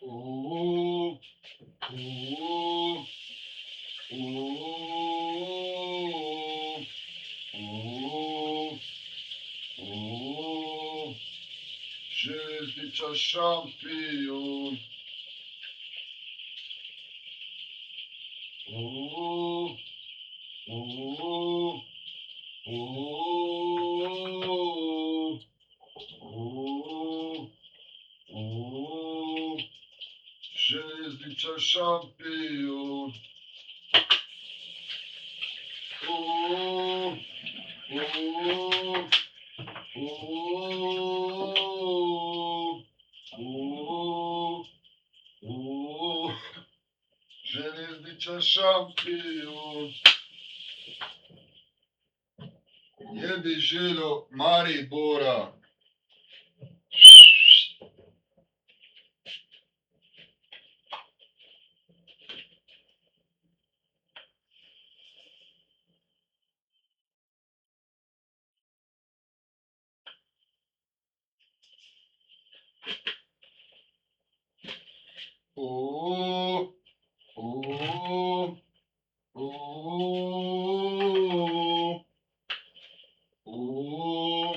Ooh, ooh, ooh, ooh, ooh. Željezničar šampion. Ooh, ooh, ooh, ooh, ooh. Željezničar šampion. Ooh, ooh, ooh, ooh, ooh. Željezničar šampion. Jedi Željo Maribora. Ooh, ooh, ooh, ooh,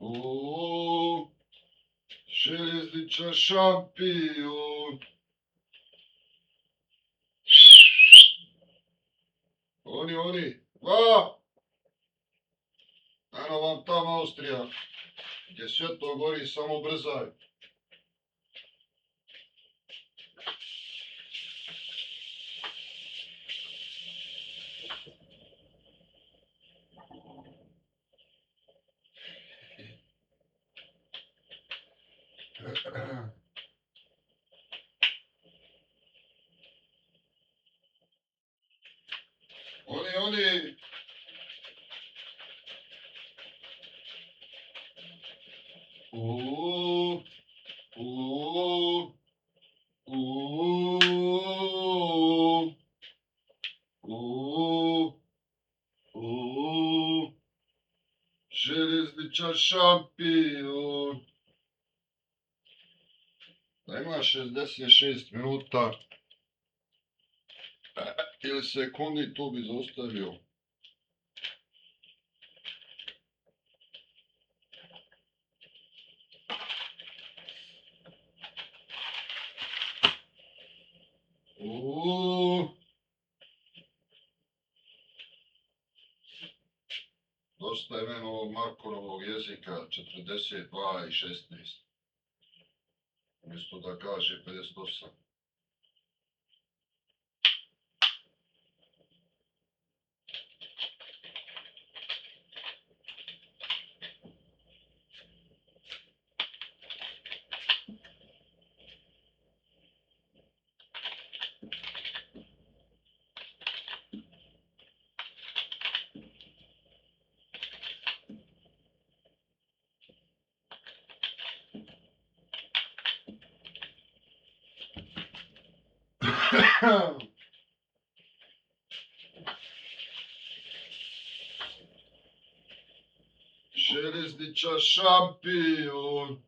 ooh. Željezničar šampion. Oni, va! Eno vam tam Austrija, gdje svjetlo gori, samo brzaj. Oni. Ooh, ooh, ooh, ooh, ooh. Željezničar šampion. Da ima 66 minuta ili sekundi, tu bi zaustavio. Dosta je meni ovog Markonovog jezika, 42 i 16. Umjesto da kaže 58. Željezničar šampion.